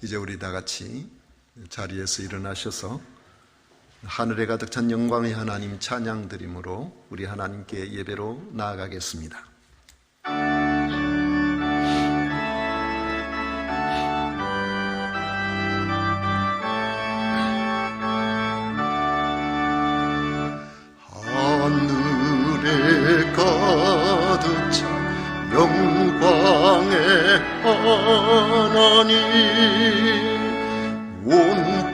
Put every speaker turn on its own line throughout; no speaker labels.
이제 우리 다 같이 자리에서 일어나셔서 하늘에 가득 찬 영광의 하나님 찬양 드림으로 우리 하나님께 예배로 나아가겠습니다. 하늘에 가득 찬 영광의 하나님, 온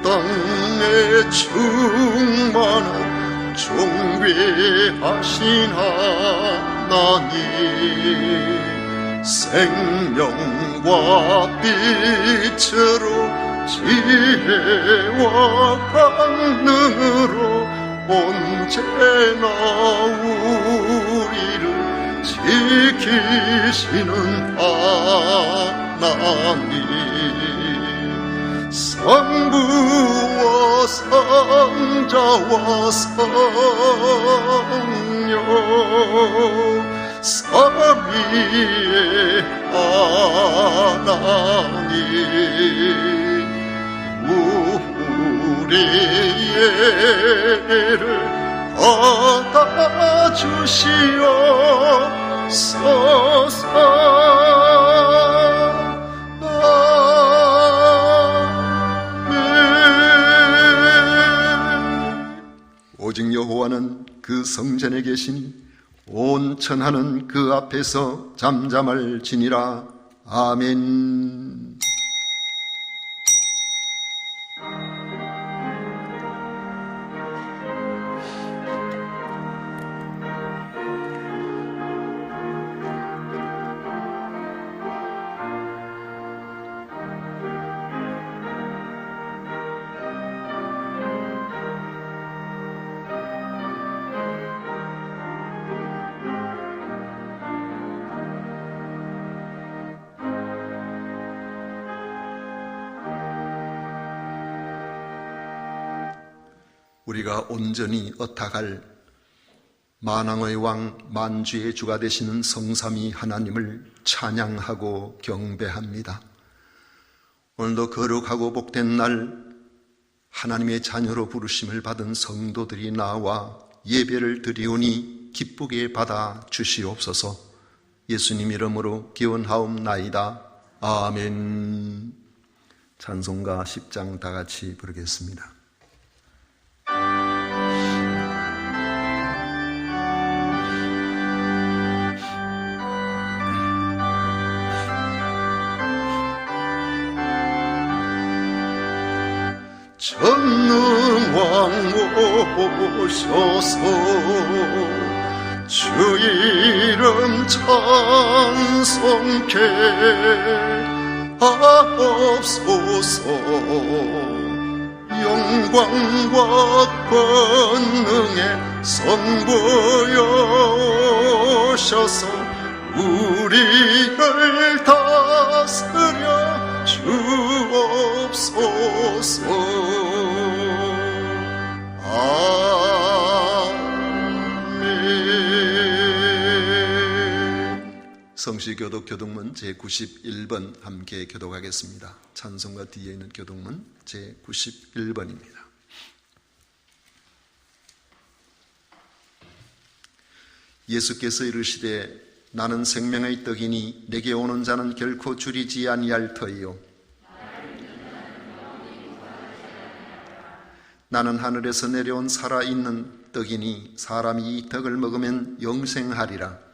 땅에 충만한 존귀하신 하나님, 생명과 빛으로 지혜와 강능으로 언제나 우리를 지키시는 하나님, 성부와 성자와 성령 삼위의 하나님, 우리의 예를 받아주시옵소서. 오직 여호와는 그 성전에 계시니 온 천하는 그 앞에서 잠잠할지니라. 아멘. 우리가 온전히 의탁할 만왕의 왕 만주의 주가 되시는 성삼위 하나님을 찬양하고 경배합니다. 오늘도 거룩하고 복된 날 하나님의 자녀로 부르심을 받은 성도들이 나와 예배를 드리오니 기쁘게 받아 주시옵소서. 예수님 이름으로 기원하옵나이다. 아멘. 찬송가 10장 다 같이 부르겠습니다. 전능왕 오셔서 주 이름 찬송케 하옵소서. 영광과 권능의 선보여 오셔서 우리를 다스려 주옵소서. 아멘. 성시교독 교독문 제91번 함께 교독하겠습니다. 찬송가 뒤에 있는 교독문 제91번입니다. 예수께서 이르시되 나는 생명의 떡이니 내게 오는 자는 결코 줄이지 아니할 터이요 나는 하늘에서 내려온 살아있는 떡이니 사람이 이 떡을 먹으면 영생하리라.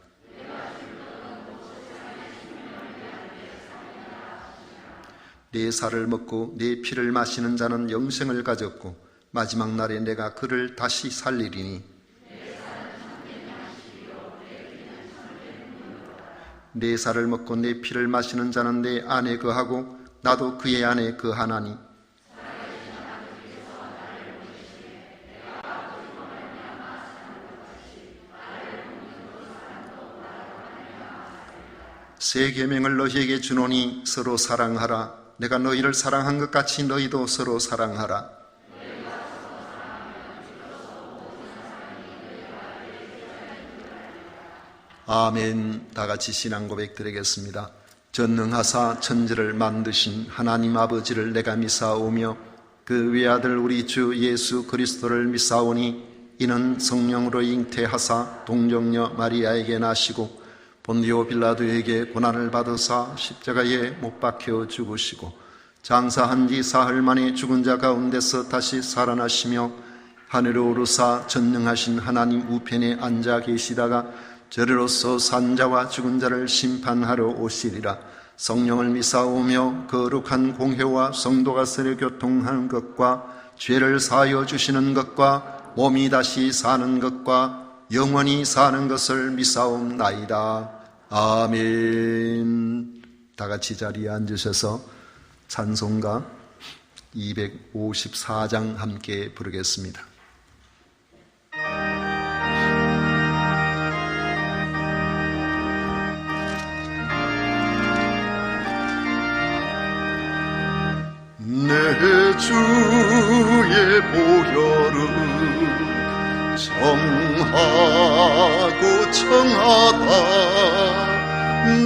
내 살을 먹고 내 피를 마시는 자는 영생을 가졌고 마지막 날에 내가 그를 다시 살리리니 내 살을 먹고 내 피를 마시는 자는 내 안에 거하고 나도 그의 안에 거하나니 새 계명을 너희에게 주노니 서로 사랑하라. 내가 너희를 사랑한 것 같이 너희도 서로 사랑하라. 아멘. 다 같이 신앙 고백 드리겠습니다. 전능하사 천지를 만드신 하나님 아버지를 내가 믿사오며 그 외아들 우리 주 예수 그리스도를 믿사오니 이는 성령으로 잉태하사 동정녀 마리아에게 나시고 본디오 빌라도에게 고난을 받으사 십자가에 못 박혀 죽으시고 장사한 지 사흘 만에 죽은 자 가운데서 다시 살아나시며 하늘에 오르사 전능하신 하나님 우편에 앉아 계시다가 저리로서 산 자와 죽은 자를 심판하러 오시리라. 성령을 믿사오며 거룩한 공회와 성도가 서로 교통하는 것과 죄를 사하여 주시는 것과 몸이 다시 사는 것과 영원히 사는 것을 믿사옵나이다. 아멘. 다 같이 자리에 앉으셔서 찬송가 254장 함께 부르겠습니다. 내 주의 보혈은 정하고 청하다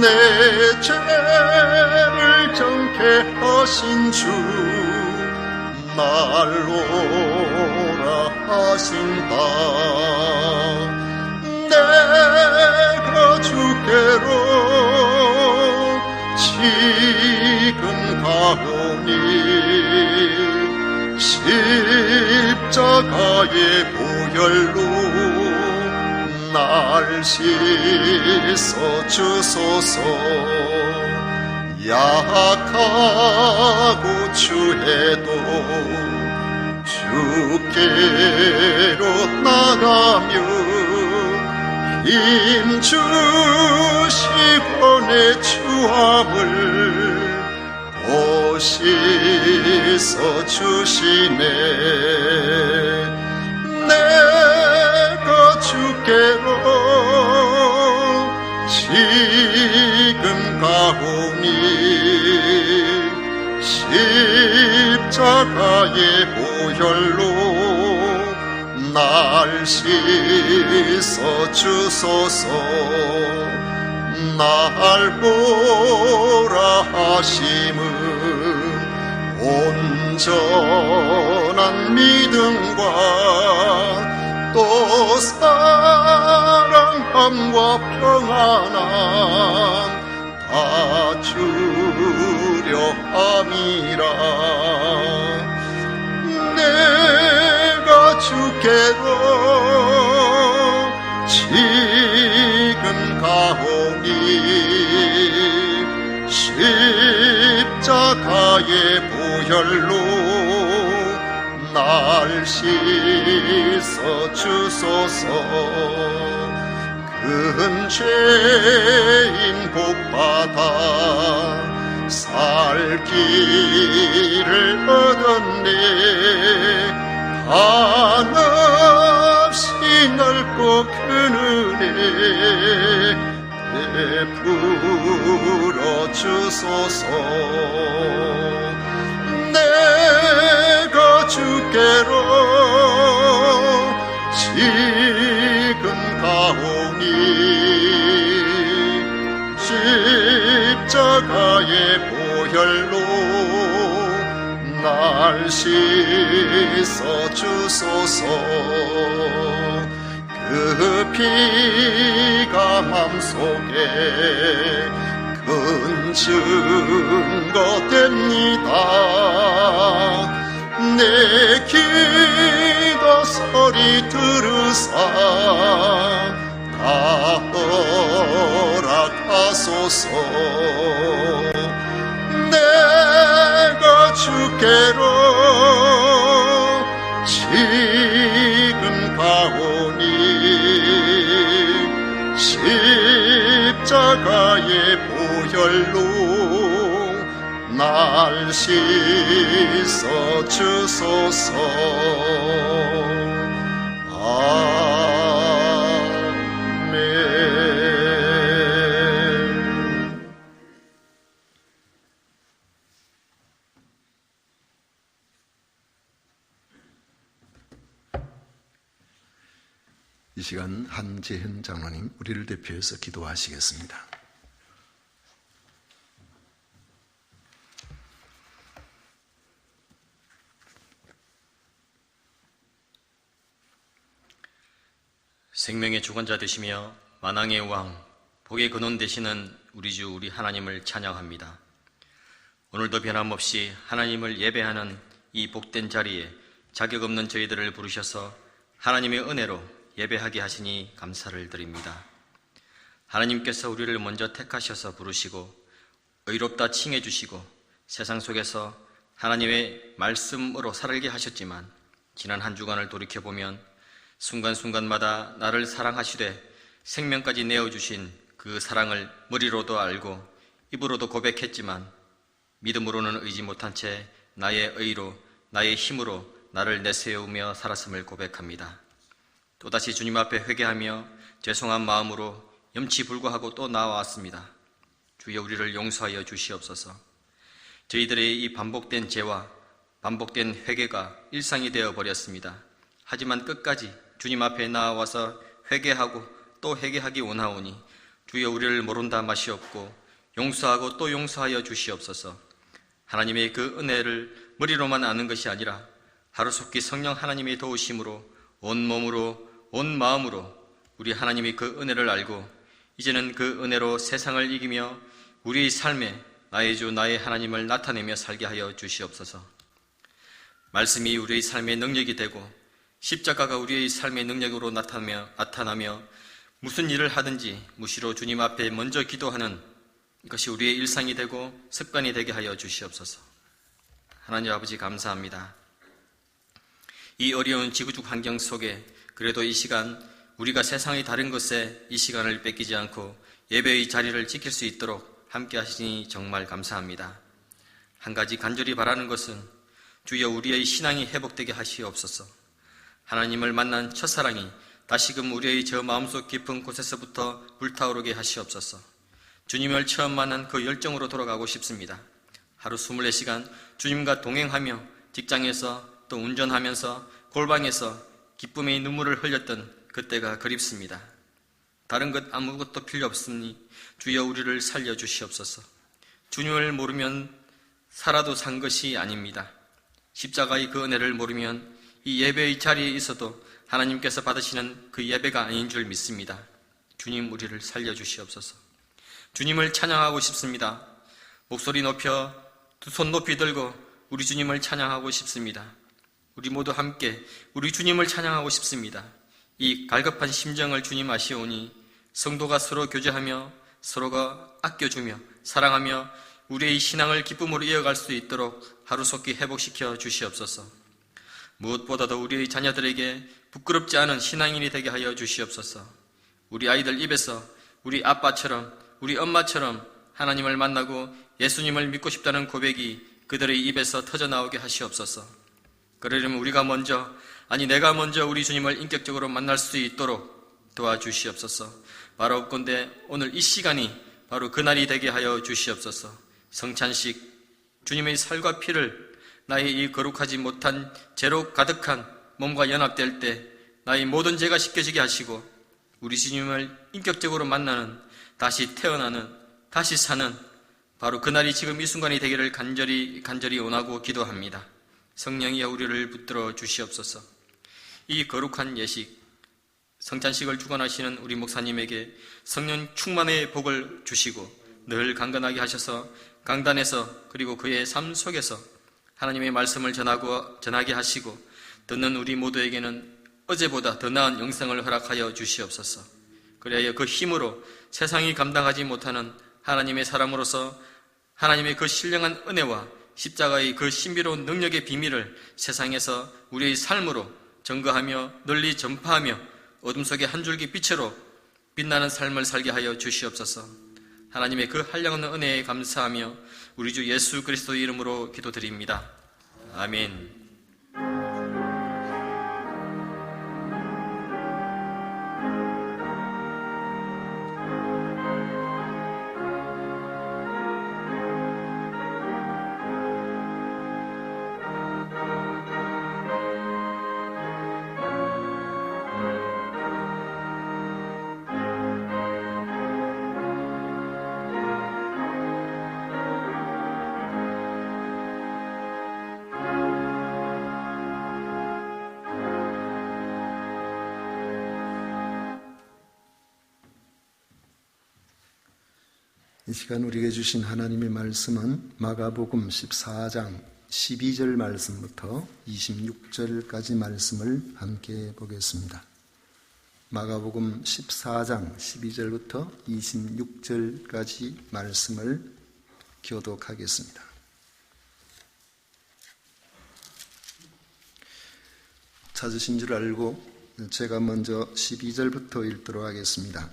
내 죄를 정케 하신 주 날로라 하신다. 내가 주께로 지금 가오니 십자가의 보혈로 날 씻어 주소서. 약하고 추해도 주께로 나가며 힘 주시고 내 추함을 씻어 주시네. 내가 주께로 지금 가오니 십자가의 보혈로 날 씻어 주소서. 날 보라 하심은 온전한 믿음과 또 사랑함과 평안함 다 주려 함이라. 내가 주께로 지금 가오니 십자가의 보혈로 날 씻어 주소서. 큰 죄인 복받아 살 길을 얻었네. 한없이 넓고 큰 은혜 베풀어 주소서. 내가 주께로 지금 가오니 십자가의 보혈로 날 씻어 주소서. 그 피가 맘속에 큰 증거 됩니다. 내 기도 소리 들으사 다 허락하소서. 내가 주께로 지금 가오니 십자가의 보혈로 날 씻어 주소서. 이 시간 한재현 장로님 우리를 대표해서 기도하시겠습니다.
생명의 주관자 되시며 만왕의 왕, 복의 근원 되시는 우리 주 우리 하나님을 찬양합니다. 오늘도 변함없이 하나님을 예배하는 이 복된 자리에 자격 없는 저희들을 부르셔서 하나님의 은혜로 예배하게 하시니 감사를 드립니다. 하나님께서 우리를 먼저 택하셔서 부르시고 의롭다 칭해 주시고 세상 속에서 하나님의 말씀으로 살게 하셨지만 지난 한 주간을 돌이켜보면 순간순간마다 나를 사랑하시되 생명까지 내어주신 그 사랑을 머리로도 알고 입으로도 고백했지만 믿음으로는 의지 못한 채 나의 의로 나의 힘으로 나를 내세우며 살았음을 고백합니다. 또다시 주님 앞에 회개하며 죄송한 마음으로 염치불구하고 또 나와왔습니다. 주여 우리를 용서하여 주시옵소서. 저희들의 이 반복된 죄와 반복된 회개가 일상이 되어버렸습니다. 하지만 끝까지 주님 앞에 나와서 회개하고 또 회개하기 원하오니 주여 우리를 모른다 마시옵고 용서하고 또 용서하여 주시옵소서. 하나님의 그 은혜를 머리로만 아는 것이 아니라 하루속히 성령 하나님의 도우심으로 온 몸으로 온 마음으로 우리 하나님의 그 은혜를 알고 이제는 그 은혜로 세상을 이기며 우리의 삶에 나의 주 나의 하나님을 나타내며 살게 하여 주시옵소서. 말씀이 우리의 삶의 능력이 되고 십자가가 우리의 삶의 능력으로 나타나며 무슨 일을 하든지 무시로 주님 앞에 먼저 기도하는 것이 우리의 일상이 되고 습관이 되게 하여 주시옵소서. 하나님 아버지 감사합니다. 이 어려운 지구적 환경 속에 그래도 이 시간 우리가 세상의 다른 것에 이 시간을 뺏기지 않고 예배의 자리를 지킬 수 있도록 함께 하시니 정말 감사합니다. 한 가지 간절히 바라는 것은 주여 우리의 신앙이 회복되게 하시옵소서. 하나님을 만난 첫사랑이 다시금 우리의 저 마음속 깊은 곳에서부터 불타오르게 하시옵소서. 주님을 처음 만난 그 열정으로 돌아가고 싶습니다. 하루 24시간 주님과 동행하며 직장에서 또 운전하면서 골방에서 기쁨의 눈물을 흘렸던 그때가 그립습니다. 다른 것 아무것도 필요 없으니 주여 우리를 살려주시옵소서. 주님을 모르면 살아도 산 것이 아닙니다. 십자가의 그 은혜를 모르면 이 예배의 자리에 있어도 하나님께서 받으시는 그 예배가 아닌 줄 믿습니다. 주님 우리를 살려주시옵소서. 주님을 찬양하고 싶습니다. 목소리 높여 두 손 높이 들고 우리 주님을 찬양하고 싶습니다. 우리 모두 함께 우리 주님을 찬양하고 싶습니다. 이 갈급한 심정을 주님 아시오니 성도가 서로 교제하며 서로가 아껴주며 사랑하며 우리의 신앙을 기쁨으로 이어갈 수 있도록 하루속히 회복시켜 주시옵소서. 무엇보다도 우리의 자녀들에게 부끄럽지 않은 신앙인이 되게 하여 주시옵소서. 우리 아이들 입에서 우리 아빠처럼 우리 엄마처럼 하나님을 만나고 예수님을 믿고 싶다는 고백이 그들의 입에서 터져나오게 하시옵소서. 그러려면 우리가 먼저 내가 먼저 우리 주님을 인격적으로 만날 수 있도록 도와주시옵소서. 바로 없건대 오늘 이 시간이 바로 그날이 되게 하여 주시옵소서. 성찬식 주님의 살과 피를 나의 이 거룩하지 못한 죄로 가득한 몸과 연합될 때 나의 모든 죄가 씻겨지게 하시고 우리 주님을 인격적으로 만나는 다시 태어나는 다시 사는 바로 그날이 지금 이 순간이 되기를 간절히 원하고 기도합니다. 성령이여 우리를 붙들어 주시옵소서. 이 거룩한 예식 성찬식을 주관하시는 우리 목사님에게 성령 충만의 복을 주시고 늘 강건하게 하셔서 강단에서 그리고 그의 삶 속에서 하나님의 말씀을 전하게 하시고 듣는 우리 모두에게는 어제보다 더 나은 영생을 허락하여 주시옵소서. 그래야 그 힘으로 세상이 감당하지 못하는 하나님의 사람으로서 하나님의 그 신령한 은혜와 십자가의 그 신비로운 능력의 비밀을 세상에서 우리의 삶으로 증거하며 널리 전파하며 어둠 속에 한 줄기 빛으로 빛나는 삶을 살게 하여 주시옵소서. 하나님의 그 한량없는 은혜에 감사하며 우리 주 예수 그리스도의 이름으로 기도드립니다. 아멘.
이 시간 우리에게 주신 하나님의 말씀은 마가복음 14장 12절 말씀부터 26절까지 말씀을 함께 보겠습니다. 마가복음 14장 12절부터 26절까지 말씀을 교독하겠습니다. 찾으신 줄 알고 제가 먼저 12절부터 읽도록 하겠습니다.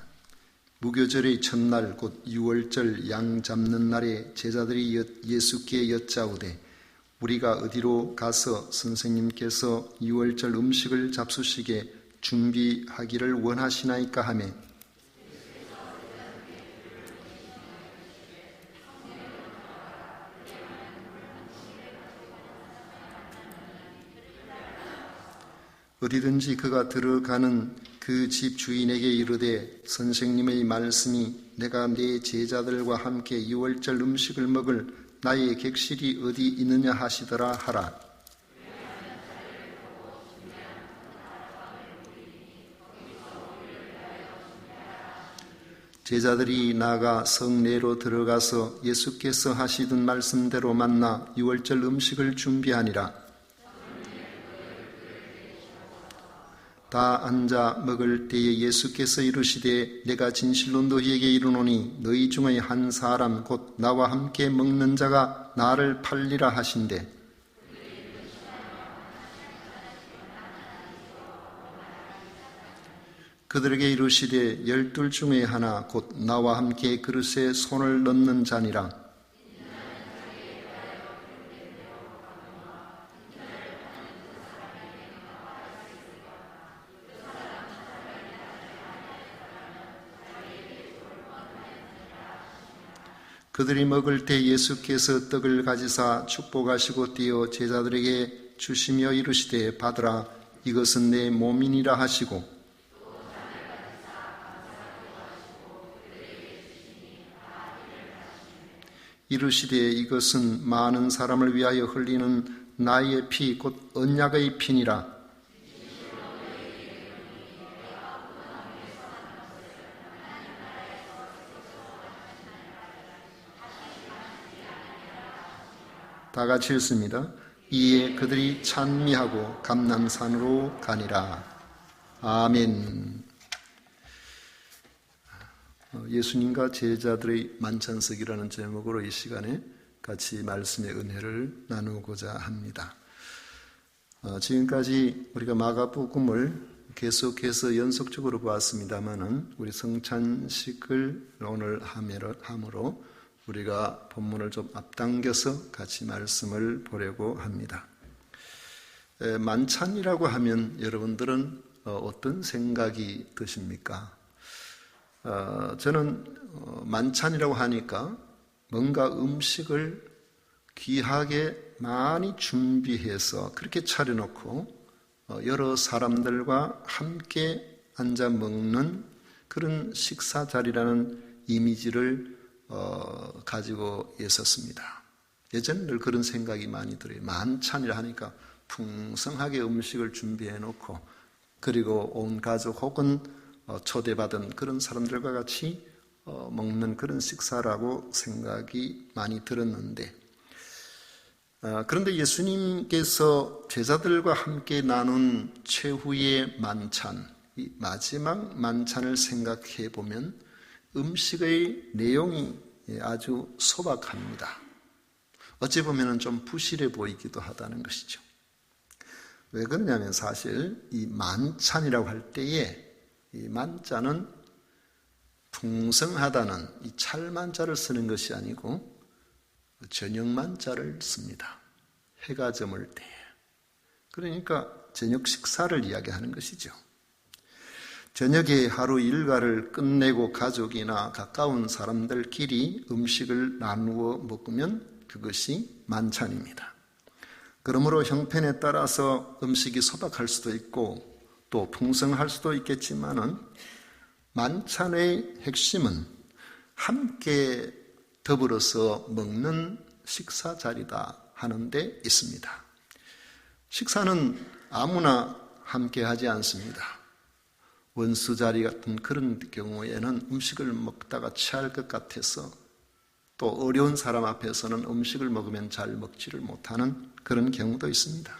무교절의 첫날 곧 유월절 양 잡는 날에 제자들이 예수께 여짜오되 우리가 어디로 가서 선생님께서 유월절 음식을 잡수시게 준비하기를 원하시나이까 하매 어디든지 그가 들어가는 그 집 주인에게 이르되 선생님의 말씀이 내가 내 제자들과 함께 유월절 음식을 먹을 나의 객실이 어디 있느냐 하시더라 하라. 제자들이 나아가 성내로 들어가서 예수께서 하시던 말씀대로 만나 유월절 음식을 준비하니라. 다 앉아 먹을 때에 예수께서 이르시되 내가 진실로 너희에게 이르노니 너희 중에 한 사람 곧 나와 함께 먹는 자가 나를 팔리라 하신대 그들에게 이르시되 12 중에 하나 곧 나와 함께 그릇에 손을 넣는 자니라. 그들이 먹을 때 예수께서 떡을 가지사 축복하시고 띄어 제자들에게 주시며 이르시되 받으라 이것은 내 몸이니라 하시고 이르시되 이것은 많은 사람을 위하여 흘리는 나의 피 곧 언약의 피니라. 다 같이 읽습니다. 이에 그들이 찬미하고 감람산으로 가니라. 아멘. 예수님과 제자들의 만찬석이라는 제목으로 이 시간에 같이 말씀의 은혜를 나누고자 합니다. 지금까지 우리가 마가복음을 계속해서 연속적으로 보았습니다마는 우리 성찬식을 오늘 함으로 우리가 본문을 좀 앞당겨서 같이 말씀을 보려고 합니다. 만찬이라고 하면 여러분들은 어떤 생각이 드십니까? 저는 만찬이라고 하니까 뭔가 음식을 귀하게 많이 준비해서 그렇게 차려놓고 여러 사람들과 함께 앉아 먹는 그런 식사 자리라는 이미지를 가지고 있었습니다. 예전에 늘 그런 생각이 많이 들어요. 만찬이라 하니까 풍성하게 음식을 준비해 놓고 그리고 온 가족 혹은 초대받은 그런 사람들과 같이 먹는 그런 식사라고 생각이 많이 들었는데 그런데 예수님께서 제자들과 함께 나눈 최후의 만찬, 이 마지막 만찬을 생각해 보면 음식의 내용이 아주 소박합니다. 어찌 보면 좀 부실해 보이기도 하다는 것이죠. 왜 그러냐면 사실 이 만찬이라고 할 때에 이 만자는 풍성하다는 이 찰만자를 쓰는 것이 아니고 저녁 만자를 씁니다. 해가 저물 때. 그러니까 저녁 식사를 이야기하는 것이죠. 저녁에 하루 일과를 끝내고 가족이나 가까운 사람들끼리 음식을 나누어 먹으면 그것이 만찬입니다. 그러므로 형편에 따라서 음식이 소박할 수도 있고 또 풍성할 수도 있겠지만은 만찬의 핵심은 함께 더불어서 먹는 식사 자리다 하는 데 있습니다. 식사는 아무나 함께 하지 않습니다. 원수 자리 같은 그런 경우에는 음식을 먹다가 취할 것 같아서 또 어려운 사람 앞에서는 음식을 먹으면 잘 먹지를 못하는 그런 경우도 있습니다.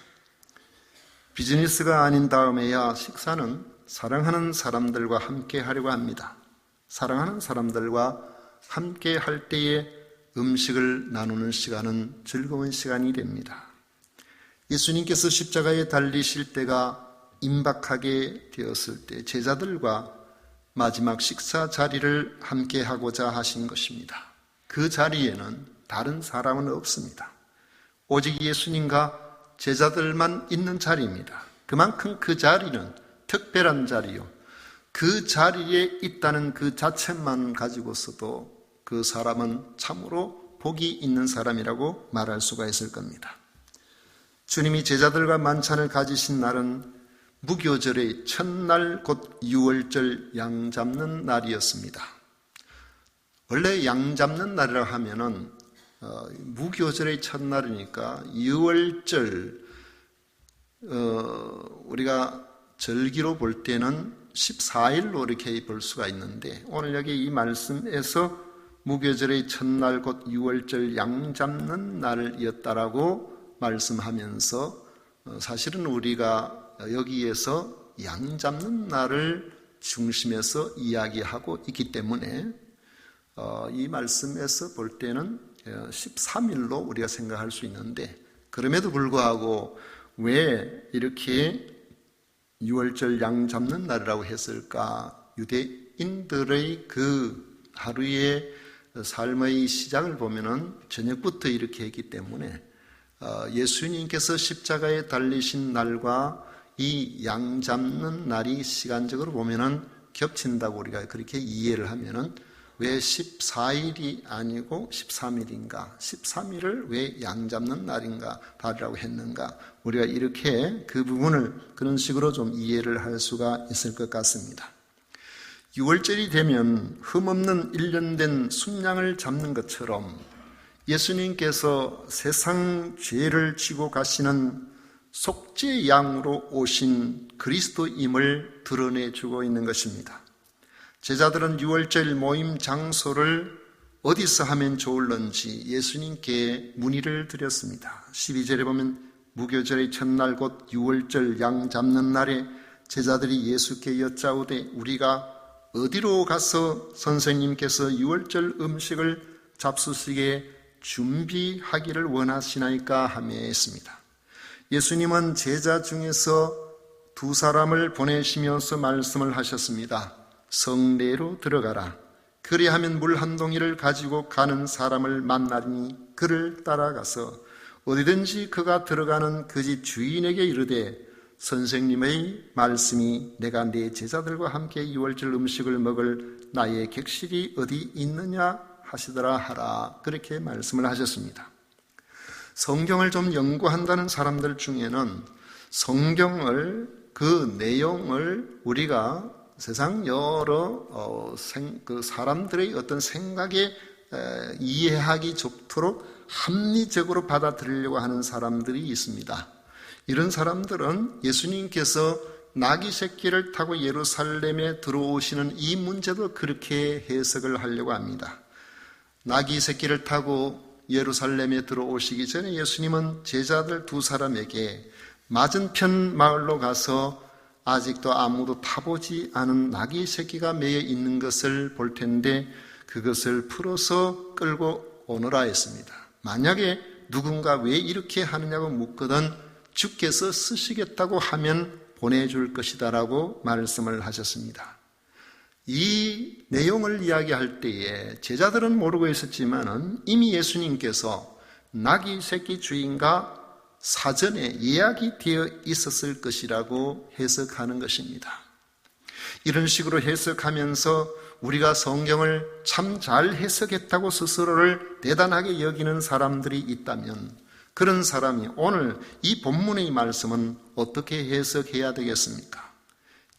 비즈니스가 아닌 다음에야 식사는 사랑하는 사람들과 함께 하려고 합니다. 사랑하는 사람들과 함께 할 때에 음식을 나누는 시간은 즐거운 시간이 됩니다. 예수님께서 십자가에 달리실 때가 임박하게 되었을 때 제자들과 마지막 식사 자리를 함께 하고자 하신 것입니다. 그 자리에는 다른 사람은 없습니다. 오직 예수님과 제자들만 있는 자리입니다. 그만큼 그 자리는 특별한 자리요. 그 자리에 있다는 그 자체만 가지고서도 그 사람은 참으로 복이 있는 사람이라고 말할 수가 있을 겁니다. 주님이 제자들과 만찬을 가지신 날은 무교절의 첫날 곧 유월절 양 잡는 날이었습니다. 원래 양 잡는 날이라 하면은 무교절의 첫날이니까 유월절 우리가 절기로 볼 때는 14일로 이렇게 볼 수가 있는데 오늘 여기 이 말씀에서 무교절의 첫날 곧 유월절 양 잡는 날이었다라고 말씀하면서 사실은 우리가 여기에서 양 잡는 날을 중심에서 이야기하고 있기 때문에 이 말씀에서 볼 때는 13일로 우리가 생각할 수 있는데 그럼에도 불구하고 왜 이렇게 유월절 양 잡는 날이라고 했을까? 유대인들의 그 하루의 삶의 시작을 보면은 저녁부터 이렇게 했기 때문에 예수님께서 십자가에 달리신 날과 이 양 잡는 날이 시간적으로 보면은 겹친다고 우리가 그렇게 이해를 하면은 왜 14일이 아니고 13일인가? 13일을 왜 양 잡는 날인가? 달이라고 했는가? 우리가 이렇게 그 부분을 그런 식으로 좀 이해를 할 수가 있을 것 같습니다. 6월절이 되면 흠없는 1년 된 순양을 잡는 것처럼 예수님께서 세상 죄를 지고 가시는 속죄 양으로 오신 그리스도임을 드러내주고 있는 것입니다. 제자들은 6월절 모임 장소를 어디서 하면 좋을런지 예수님께 문의를 드렸습니다. 12절에 보면 무교절의 첫날 곧 6월절 양 잡는 날에 제자들이 예수께 여짜오되 우리가 어디로 가서 선생님께서 6월절 음식을 잡수시게 준비하기를 원하시나이까 하며 했습니다. 예수님은 제자 중에서 두 사람을 보내시면서 말씀을 하셨습니다. 성내로 들어가라. 그리하면 물 한 동이를 가지고 가는 사람을 만나니 그를 따라가서 어디든지 그가 들어가는 그 집 주인에게 이르되 선생님의 말씀이 내가 네 제자들과 함께 유월절 음식을 먹을 나의 객실이 어디 있느냐 하시더라 하라. 그렇게 말씀을 하셨습니다. 성경을 좀 연구한다는 사람들 중에는 성경을 그 내용을 우리가 세상 여러 그 사람들의 어떤 생각에 이해하기 좋도록 합리적으로 받아들이려고 하는 사람들이 있습니다. 이런 사람들은 예수님께서 나귀 새끼를 타고 예루살렘에 들어오시는 이 문제도 그렇게 해석을 하려고 합니다. 나귀 새끼를 타고 예루살렘에 들어오시기 전에 예수님은 제자들 두 사람에게 맞은편 마을로 가서 아직도 아무도 타보지 않은 나귀 새끼가 매여 있는 것을 볼 텐데 그것을 풀어서 끌고 오너라 했습니다. 만약에 누군가 왜 이렇게 하느냐고 묻거든 주께서 쓰시겠다고 하면 보내줄 것이다라고 말씀을 하셨습니다. 이 내용을 이야기할 때에 제자들은 모르고 있었지만은 이미 예수님께서 나귀 새끼 주인과 사전에 예약이 되어 있었을 것이라고 해석하는 것입니다. 이런 식으로 해석하면서 우리가 성경을 참 잘 해석했다고 스스로를 대단하게 여기는 사람들이 있다면 그런 사람이 오늘 이 본문의 말씀은 어떻게 해석해야 되겠습니까?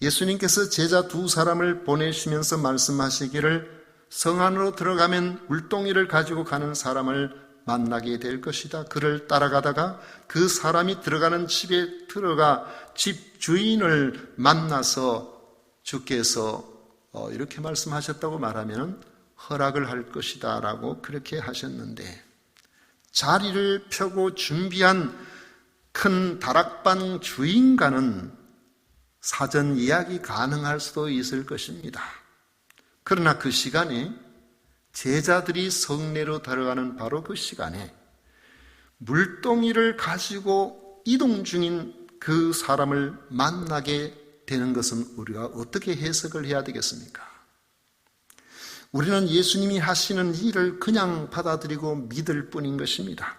예수님께서 제자 두 사람을 보내시면서 말씀하시기를 성 안으로 들어가면 물동이를 가지고 가는 사람을 만나게 될 것이다. 그를 따라가다가 그 사람이 들어가는 집에 들어가 집 주인을 만나서 주께서 이렇게 말씀하셨다고 말하면 허락을 할 것이다 라고 그렇게 하셨는데, 자리를 펴고 준비한 큰 다락방 주인과는 사전 예약이 가능할 수도 있을 것입니다. 그러나 그 시간에, 제자들이 성내로 들어가는 바로 그 시간에 물동이를 가지고 이동 중인 그 사람을 만나게 되는 것은 우리가 어떻게 해석을 해야 되겠습니까? 우리는 예수님이 하시는 일을 그냥 받아들이고 믿을 뿐인 것입니다.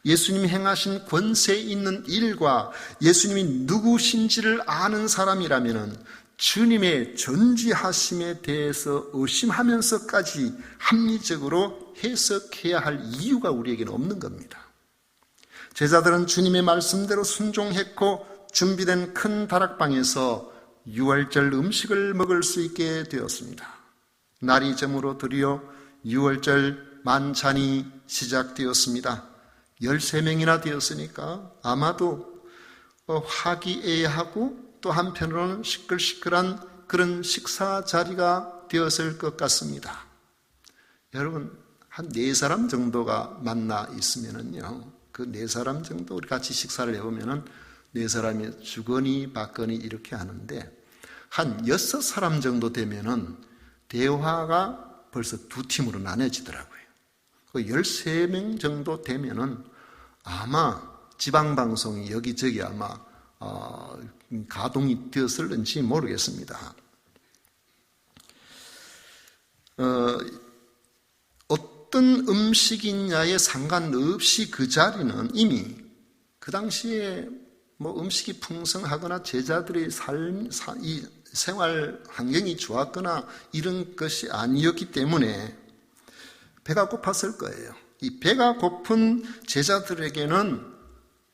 예수님이 행하신 권세 있는 일과 예수님이 누구신지를 아는 사람이라면 주님의 전지하심에 대해서 의심하면서까지 합리적으로 해석해야 할 이유가 우리에게는 없는 겁니다. 제자들은 주님의 말씀대로 순종했고 준비된 큰 다락방에서 유월절 음식을 먹을 수 있게 되었습니다. 날이 저물어 드디어 유월절 만찬이 시작되었습니다. 13명이나 되었으니까 아마도 화기애애하고 또 한편으로는 시끌시끌한 그런 식사 자리가 되었을 것 같습니다. 여러분, 한 4사람 정도가 만나 있으면은요, 그 4사람 정도 우리 같이 식사를 해보면은 4사람이 주거니 받거니 이렇게 하는데, 한 6사람 정도 되면은 대화가 벌써 2팀으로 나눠지더라고요. 13명 정도 되면은 아마 지방방송이 여기저기 아마 가동이 되었을는지 모르겠습니다. 어떤 음식이냐에 상관없이 그 자리는 이미 그 당시에 뭐 음식이 풍성하거나 제자들의 이 생활 환경이 좋았거나 이런 것이 아니었기 때문에 배가 고팠을 거예요. 이 배가 고픈 제자들에게는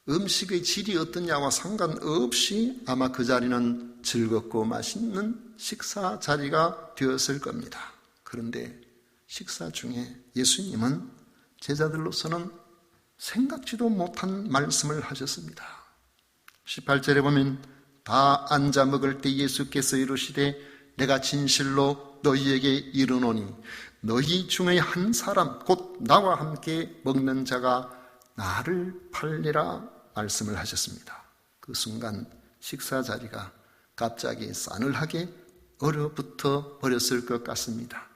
음식의 질이 어떠냐와 상관없이 아마 그 자리는 즐겁고 맛있는 식사 자리가 되었을 겁니다. 그런데 식사 중에 예수님은 제자들로서는 생각지도 못한 말씀을 하셨습니다. 18절에 보면 다 앉아 먹을 때 예수께서 이르시되 내가 진실로 너희에게 이르노니 너희 중에 한 사람 곧 나와 함께 먹는 자가 나를 팔리라 말씀을 하셨습니다. 그 순간 식사 자리가 갑자기 싸늘하게 얼어붙어 버렸을 것 같습니다.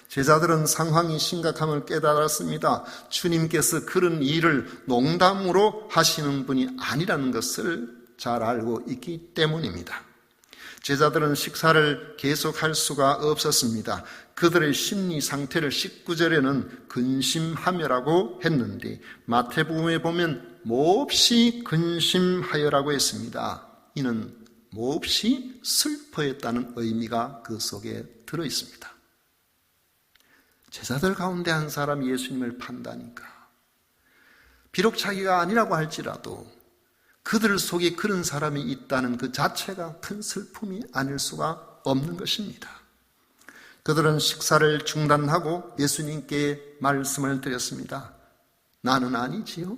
제자들은 상황이 심각함을 깨달았습니다. 주님께서 그런 일을 농담으로 하시는 분이 아니라는 것을 잘 알고 있기 때문입니다. 제자들은 식사를 계속할 수가 없었습니다. 그들의 심리 상태를 19절에는 근심하며라고 했는데 마태복음에 보면 몹시 근심하여라고 했습니다. 이는 몹시 슬퍼했다는 의미가 그 속에 들어있습니다. 제자들 가운데 한 사람이 예수님을 판다니까, 비록 자기가 아니라고 할지라도 그들 속에 그런 사람이 있다는 그 자체가 큰 슬픔이 아닐 수가 없는 것입니다. 그들은 식사를 중단하고 예수님께 말씀을 드렸습니다. 나는 아니지요?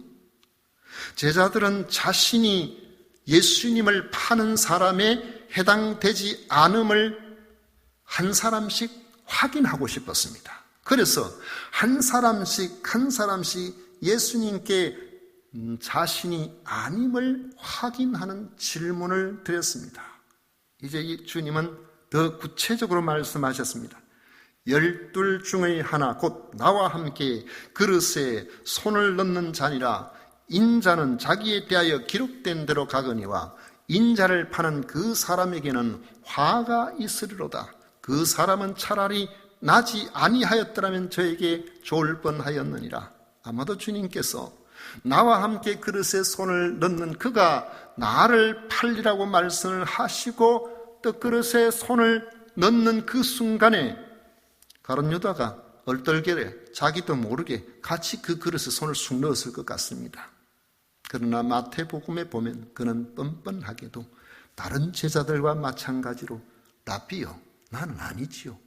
제자들은 자신이 예수님을 파는 사람에 해당되지 않음을 한 사람씩 확인하고 싶었습니다. 그래서 한 사람씩 예수님께 자신이 아님을 확인하는 질문을 드렸습니다. 이제 주님은 더 구체적으로 말씀하셨습니다. 12 중의 하나 곧 나와 함께 그릇에 손을 넣는 자니라. 인자는 자기에 대하여 기록된 대로 가거니와 인자를 파는 그 사람에게는 화가 있으리로다. 그 사람은 차라리 나지 아니하였더라면 저에게 좋을 뻔하였느니라. 아마도 주님께서 나와 함께 그릇에 손을 넣는 그가 나를 팔리라고 말씀을 하시고 또 그릇에 손을 넣는 그 순간에 가룟 유다가 얼떨결에 자기도 모르게 같이 그 그릇에 손을 쑥 넣었을 것 같습니다. 그러나 마태복음에 보면 그는 뻔뻔하게도 다른 제자들과 마찬가지로 라비요, 나는 아니지요.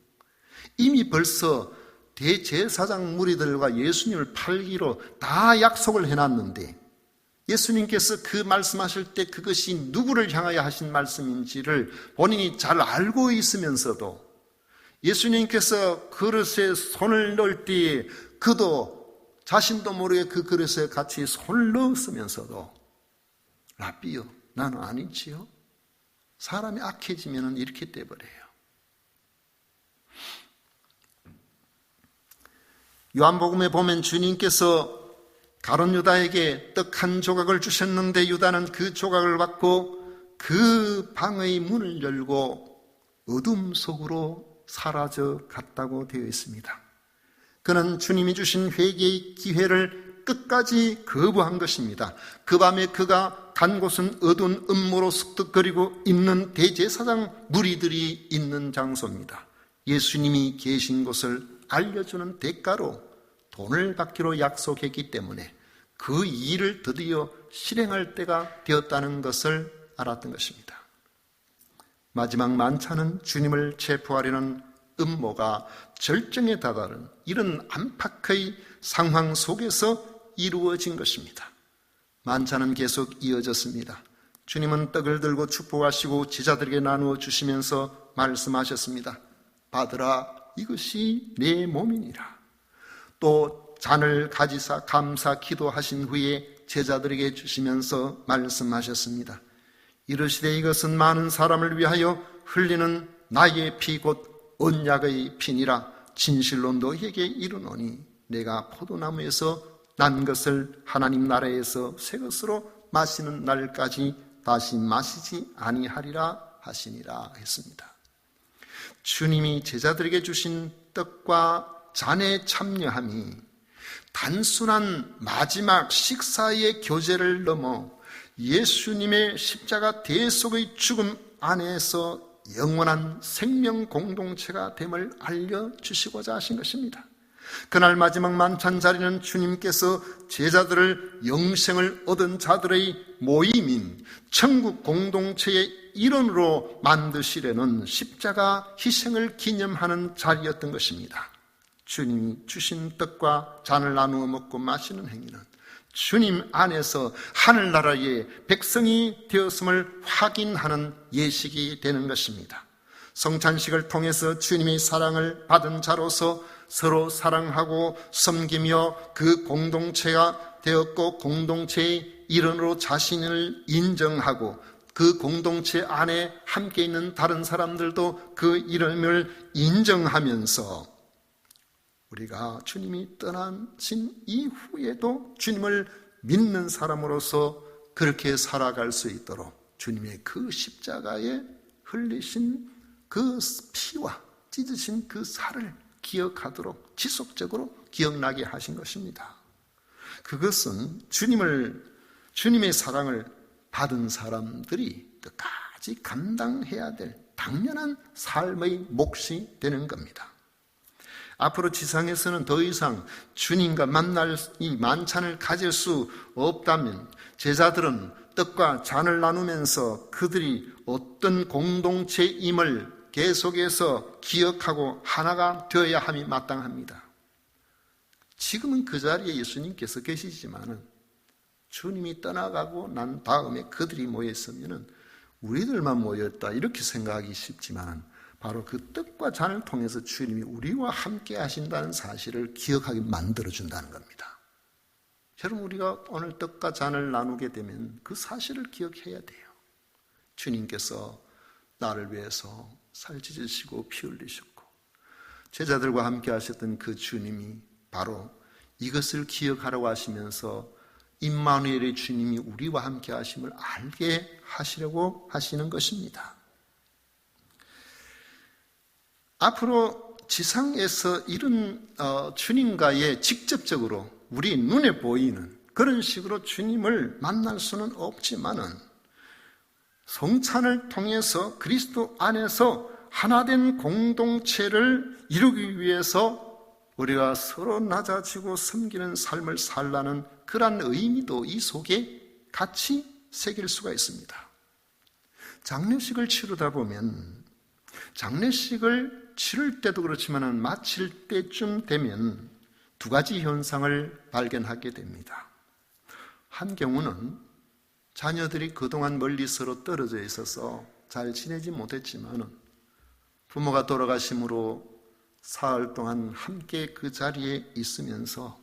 이미 벌써 대제사장 무리들과 예수님을 팔기로 다 약속을 해놨는데 예수님께서 그 말씀하실 때 그것이 누구를 향하여 하신 말씀인지를 본인이 잘 알고 있으면서도 예수님께서 그릇에 손을 넣을 때에 그도 자신도 모르게 그 그릇에 같이 손을 넣었으면서도 라삐요, 나는 아니지요. 사람이 악해지면 이렇게 돼버려요. 요한복음에 보면 주님께서 가룟 유다에게 떡 한 조각을 주셨는데 유다는 그 조각을 받고 그 방의 문을 열고 어둠 속으로 사라져 갔다고 되어 있습니다. 그는 주님이 주신 회개의 기회를 끝까지 거부한 것입니다. 그 밤에 그가 간 곳은 어두운 음모로 쑥득거리고 있는 대제사장 무리들이 있는 장소입니다. 예수님이 계신 곳을 알려주는 대가로 돈을 받기로 약속했기 때문에 그 일을 드디어 실행할 때가 되었다는 것을 알았던 것입니다. 마지막 만찬은 주님을 체포하려는 음모가 절정에 다다른 이런 안팎의 상황 속에서 이루어진 것입니다. 만찬은 계속 이어졌습니다. 주님은 떡을 들고 축복하시고 제자들에게 나누어 주시면서 말씀하셨습니다. 받으라, 이것이 내 몸이니라. 또 잔을 가지사 감사 기도하신 후에 제자들에게 주시면서 말씀하셨습니다. 이르시되 이것은 많은 사람을 위하여 흘리는 나의 피 곧 언약의 피니라. 진실로 너희에게 이르노니 내가 포도나무에서 난 것을 하나님 나라에서 새 것으로 마시는 날까지 다시 마시지 아니하리라 하시니라 했습니다. 주님이 제자들에게 주신 떡과 잔의 참여함이 단순한 마지막 식사의 교제를 넘어 예수님의 십자가 대속의 죽음 안에서 영원한 생명 공동체가 됨을 알려주시고자 하신 것입니다. 그날 마지막 만찬 자리는 주님께서 제자들을 영생을 얻은 자들의 모임인 천국 공동체의 일원으로 만드시려는 십자가 희생을 기념하는 자리였던 것입니다. 주님이 주신 떡과 잔을 나누어 먹고 마시는 행위는 주님 안에서 하늘나라의 백성이 되었음을 확인하는 예식이 되는 것입니다. 성찬식을 통해서 주님의 사랑을 받은 자로서 서로 사랑하고 섬기며 그 공동체가 되었고 공동체의 일원으로 자신을 인정하고 그 공동체 안에 함께 있는 다른 사람들도 그 이름을 인정하면서 우리가 주님이 떠나신 이후에도 주님을 믿는 사람으로서 그렇게 살아갈 수 있도록 주님의 그 십자가에 흘리신 그 피와 찢으신 그 살을 기억하도록 지속적으로 기억나게 하신 것입니다. 그것은 주님의 사랑을 받은 사람들이 끝까지 감당해야 될 당연한 삶의 몫이 되는 겁니다. 앞으로 지상에서는 더 이상 주님과 만날 이 만찬을 가질 수 없다면 제자들은 떡과 잔을 나누면서 그들이 어떤 공동체임을 계속해서 기억하고 하나가 되어야 함이 마땅합니다. 지금은 그 자리에 예수님께서 계시지만은 주님이 떠나가고 난 다음에 그들이 모였으면은 우리들만 모였다 이렇게 생각하기 쉽지만 바로 그 떡과 잔을 통해서 주님이 우리와 함께 하신다는 사실을 기억하게 만들어준다는 겁니다. 여러분, 우리가 오늘 떡과 잔을 나누게 되면 그 사실을 기억해야 돼요. 주님께서 나를 위해서 살 찢으시고 피 흘리셨고 제자들과 함께 하셨던 그 주님이 바로 이것을 기억하라고 하시면서 임마누엘의 주님이 우리와 함께 하심을 알게 하시려고 하시는 것입니다. 앞으로 지상에서 이런 주님과의 직접적으로 우리 눈에 보이는 그런 식으로 주님을 만날 수는 없지만은 성찬을 통해서 그리스도 안에서 하나된 공동체를 이루기 위해서 우리가 서로 낮아지고 섬기는 삶을 살라는 그런 의미도 이 속에 같이 새길 수가 있습니다. 장례식을 치르다 보면 장례식을 치를 때도 그렇지만 마칠 때쯤 되면 두 가지 현상을 발견하게 됩니다. 한 경우는 자녀들이 그동안 멀리 서로 떨어져 있어서 잘 지내지 못했지만 부모가 돌아가심으로 사흘 동안 함께 그 자리에 있으면서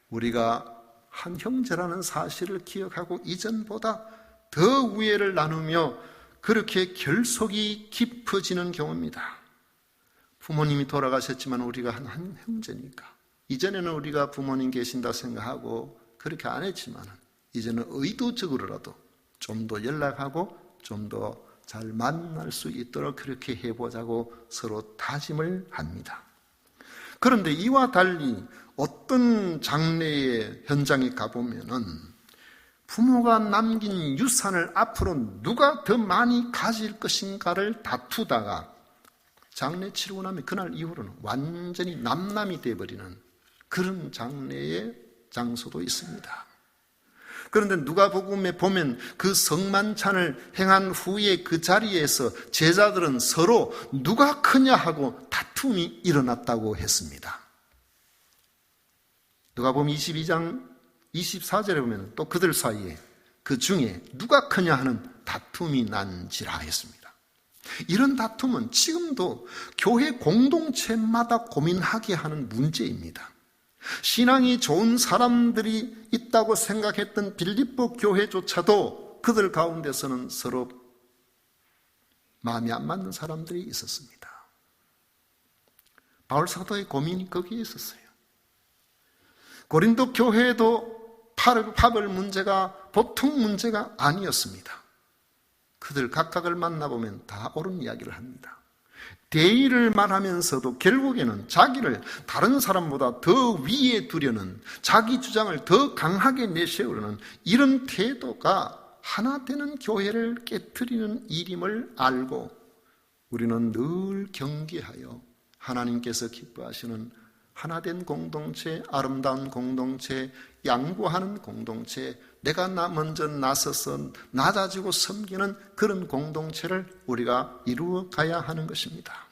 우리가 한 형제라는 사실을 기억하고 이전보다 더 우애를 나누며 그렇게 결속이 깊어지는 경우입니다. 부모님이 돌아가셨지만 우리가 한 형제니까 이전에는 우리가 부모님 계신다 생각하고 그렇게 안 했지만 이제는 의도적으로라도 좀 더 연락하고 좀 더 잘 만날 수 있도록 그렇게 해보자고 서로 다짐을 합니다. 그런데 이와 달리 어떤 장례의 현장에 가보면은 부모가 남긴 유산을 앞으로 누가 더 많이 가질 것인가를 다투다가 장례 치르고 나면 그날 이후로는 완전히 남남이 되어버리는 그런 장례의 장소도 있습니다. 그런데 누가복음에 보면 그 성만찬을 행한 후에 그 자리에서 제자들은 서로 누가 크냐 하고 다툼이 일어났다고 했습니다. 누가복음 22장 24절에 보면 또 그들 사이에 그 중에 누가 크냐 하는 다툼이 난지라 했습니다. 이런 다툼은 지금도 교회 공동체마다 고민하게 하는 문제입니다. 신앙이 좋은 사람들이 있다고 생각했던 빌립보 교회조차도 그들 가운데서는 서로 마음이 안 맞는 사람들이 있었습니다. 바울 사도의 고민이 거기에 있었어요. 고린도 교회도 파벌 문제가 보통 문제가 아니었습니다. 그들 각각을 만나보면 다 옳은 이야기를 합니다. 대의를 말하면서도 결국에는 자기를 다른 사람보다 더 위에 두려는, 자기 주장을 더 강하게 내세우려는 이런 태도가 하나 되는 교회를 깨트리는 일임을 알고 우리는 늘 경계하여 하나님께서 기뻐하시는 하나된 공동체, 아름다운 공동체, 양보하는 공동체, 내가 먼저 나서서 낮아지고 섬기는 그런 공동체를 우리가 이루어 가야 하는 것입니다.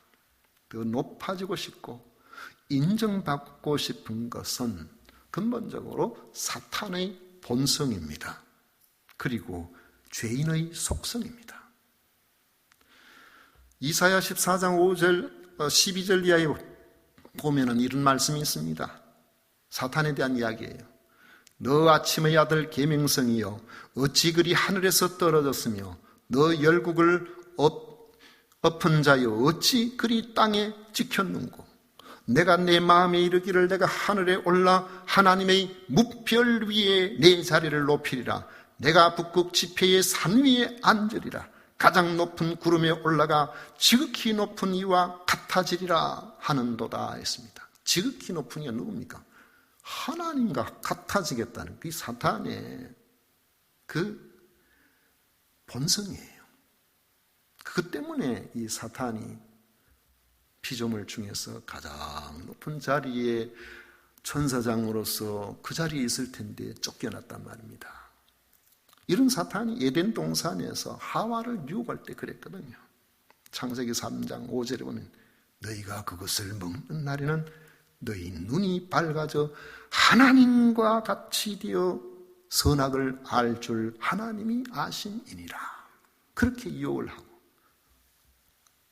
더 높아지고 싶고 인정받고 싶은 것은 근본적으로 사탄의 본성입니다. 그리고 죄인의 속성입니다. 이사야 14장 5절 12절 이하에 보면은 이런 말씀이 있습니다. 사탄에 대한 이야기예요. 너 아침의 아들 계명성이여 어찌 그리 하늘에서 떨어졌으며 너 열국을 엎은 자여 어찌 그리 땅에 찍혔는고 내가 내 마음에 이르기를 내가 하늘에 올라 하나님의 무별 위에 내 자리를 높이리라 내가 북극 지폐의 산 위에 앉으리라 가장 높은 구름에 올라가 지극히 높은 이와 같아지리라 하는도다 했습니다. 지극히 높은 이가 누굽니까? 하나님과 같아지겠다는 그 사탄의 그 본성이에요. 그것 때문에 이 사탄이 피조물 중에서 가장 높은 자리에 천사장으로서 그 자리에 있을 텐데 쫓겨났단 말입니다. 이런 사탄이 에덴 동산에서 하와를 유혹할 때 그랬거든요. 창세기 3장 5절에 보면 너희가 그것을 먹는 날에는 너희 눈이 밝아져 하나님과 같이 되어 선악을 알 줄 하나님이 아심이니라. 그렇게 유혹을 하고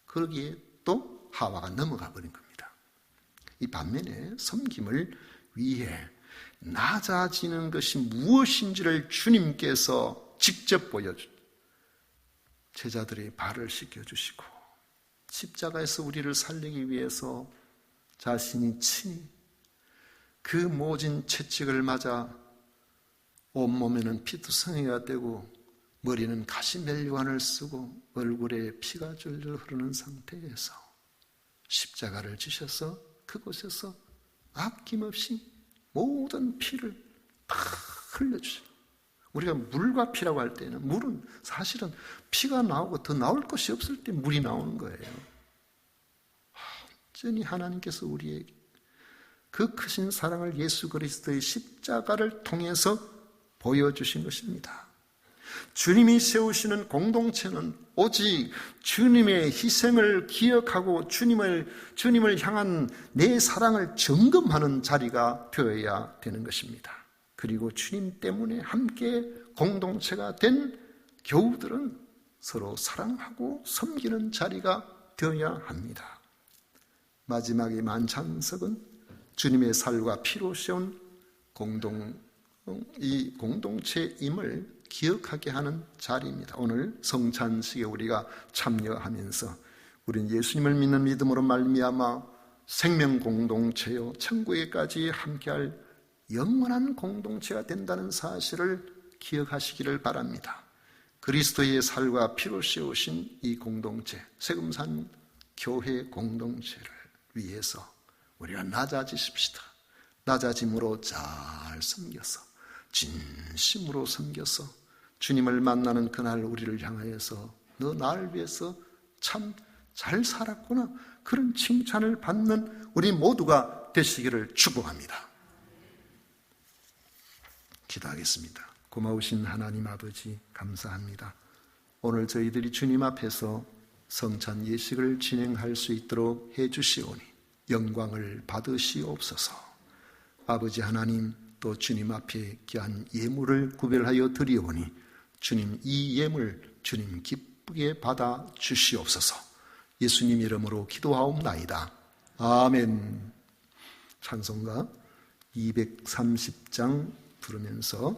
그러기에 또 하와가 넘어가 버린 겁니다. 이 반면에 섬김을 위해 낮아지는 것이 무엇인지를 주님께서 직접 보여주고 제자들의 발을 씻겨주시고 십자가에서 우리를 살리기 위해서 자신이 친히 그 모진 채찍을 맞아 온몸에는 피투성이가 되고 머리는 가시멜류관을 쓰고 얼굴에 피가 줄줄 흐르는 상태에서 십자가를 지셔서 그곳에서 아낌없이 모든 피를 다 흘려주셔. 우리가 물과 피라고 할 때는 물은 사실은 피가 나오고 더 나올 것이 없을 때 물이 나오는 거예요. 완전히 하나님께서 우리에게 그 크신 사랑을 예수 그리스도의 십자가를 통해서 보여주신 것입니다. 주님이 세우시는 공동체는 오직 주님의 희생을 기억하고 주님을 향한 내 사랑을 점검하는 자리가 되어야 되는 것입니다. 그리고 주님 때문에 함께 공동체가 된 교우들은 서로 사랑하고 섬기는 자리가 되어야 합니다. 마지막의 만찬석은 주님의 살과 피로 세운 이 공동체임을 기억하게 하는 자리입니다. 오늘 성찬식에 우리가 참여하면서 우리는 예수님을 믿는 믿음으로 말미암아 생명 공동체요 천국에까지 함께할 영원한 공동체가 된다는 사실을 기억하시기를 바랍니다. 그리스도의 살과 피로 세우신 이 공동체, 세금산 교회 공동체를 위해서 우리가 낮아지십시다. 낮아짐으로 잘 섬겨서, 진심으로 섬겨서 주님을 만나는 그날 우리를 향하여서 너 나를 위해서 참 잘 살았구나, 그런 칭찬을 받는 우리 모두가 되시기를 축복합니다. 기도하겠습니다. 고마우신 하나님 아버지, 감사합니다. 오늘 저희들이 주님 앞에서 성찬 예식을 진행할 수 있도록 해주시오니 영광을 받으시옵소서. 아버지 하나님, 또 주님 앞에 귀한 예물을 구별하여 드리오니 주님, 이 예물 주님 기쁘게 받아 주시옵소서. 예수님 이름으로 기도하옵나이다. 아멘. 찬송가 230장 부르면서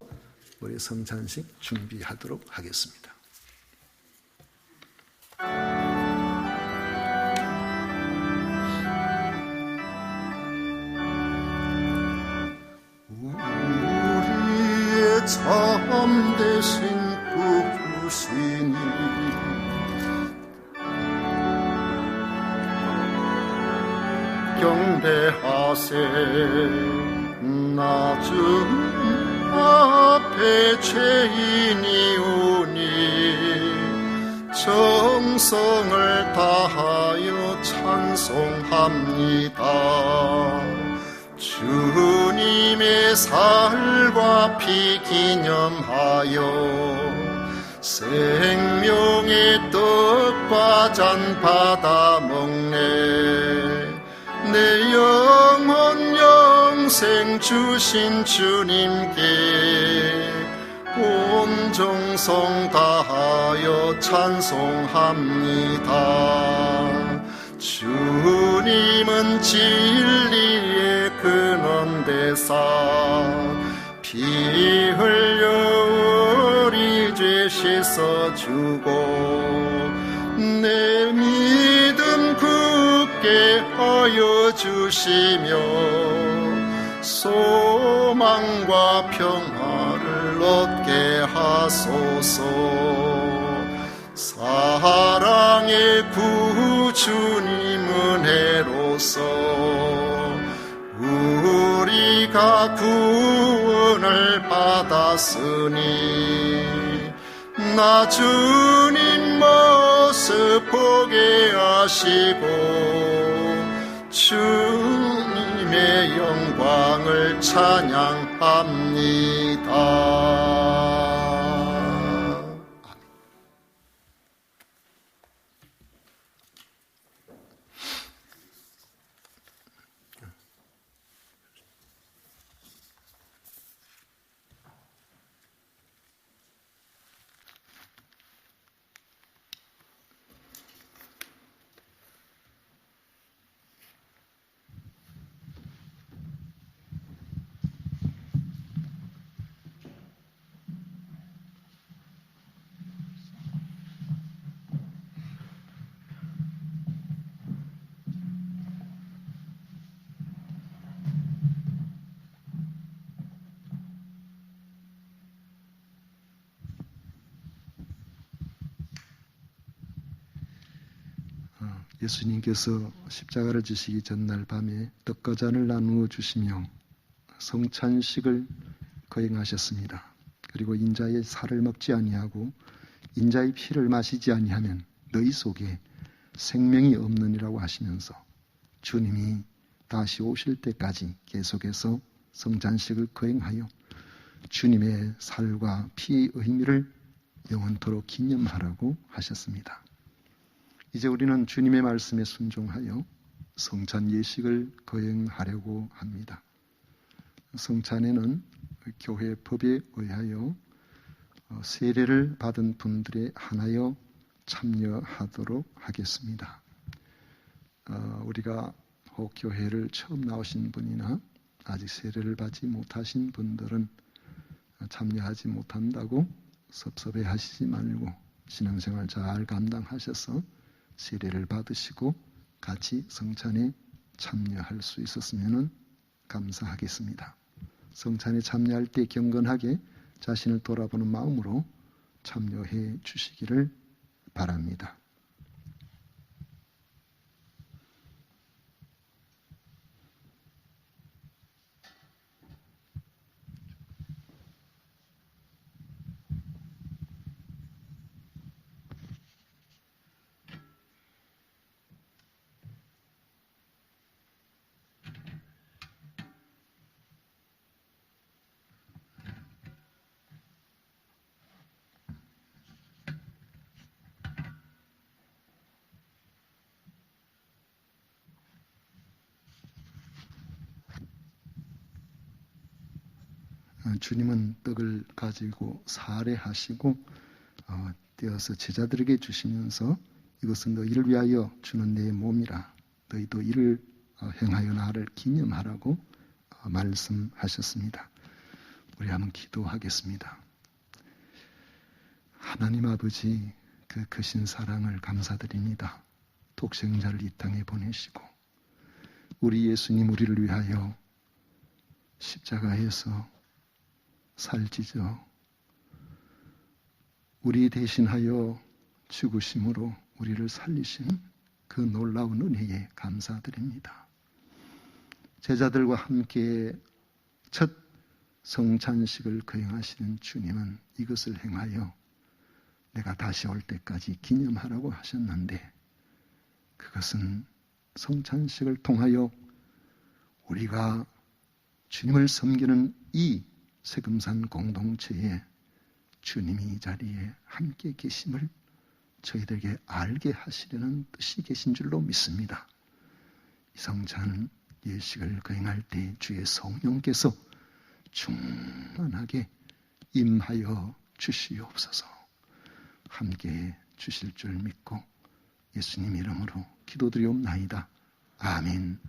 우리 성찬식 준비하도록 하겠습니다. 우리의 참되신 구주시니 경배하세. 낮은 앞에 죄인이 오니 정성을 다하여 찬송합니다. 주님의 살과 피 기념하여 생명의 떡과 잔 받아 먹네. 내 영혼 영생 주신 주님께 온 정성 다하여 찬송합니다. 주님은 진리의 근원 되사 피 흘려 우리 죄 씻어주고 내 믿음 굳게 하여 주시며 소망과 평화를 얻게 하소서. 사랑의 구주님 은혜로서 우리가 구원을 받았으니 나 주님 모습 보게 하시고 주님의 영광을 찬양합니다. 예수님께서 십자가를 지시기 전날 밤에 떡과 잔을 나누어 주시며 성찬식을 거행하셨습니다. 그리고 인자의 살을 먹지 아니하고 인자의 피를 마시지 아니하면 너희 속에 생명이 없느니라고 하시면서 주님이 다시 오실 때까지 계속해서 성찬식을 거행하여 주님의 살과 피의 의미를 영원토록 기념하라고 하셨습니다. 이제 우리는 주님의 말씀에 순종하여 성찬 예식을 거행하려고 합니다. 성찬에는 교회 법에 의하여 세례를 받은 분들에 한하여 참여하도록 하겠습니다. 우리가 혹 교회를 처음 나오신 분이나 아직 세례를 받지 못하신 분들은 참여하지 못한다고 섭섭해 하시지 말고 신앙생활 잘 감당하셔서 세례를 받으시고 같이 성찬에 참여할 수 있었으면 감사하겠습니다. 성찬에 참여할 때 경건하게 자신을 돌아보는 마음으로 참여해 주시기를 바랍니다. 주님은 떡을 가지고 사례하시고 떼어서 제자들에게 주시면서 이것은 너희를 위하여 주는 내 몸이라 너희도 이를 행하여 나를 기념하라고 말씀하셨습니다. 우리 한번 기도하겠습니다. 하나님 아버지, 그 크신 사랑을 감사드립니다. 독생자를 이 땅에 보내시고 우리 예수님 우리를 위하여 십자가에서 살찌져 우리 대신하여 죽으심으로 우리를 살리신 그 놀라운 은혜에 감사드립니다. 제자들과 함께 첫 성찬식을 거행하시는 주님은 이것을 행하여 내가 다시 올 때까지 기념하라고 하셨는데 그것은 성찬식을 통하여 우리가 주님을 섬기는 이 세금산 공동체에 주님이 이 자리에 함께 계심을 저희들에게 알게 하시려는 뜻이 계신 줄로 믿습니다. 이 성찬 예식을 거행할 때 주의 성령께서 충만하게 임하여 주시옵소서. 함께 주실 줄 믿고 예수님 이름으로 기도드리옵나이다. 아멘.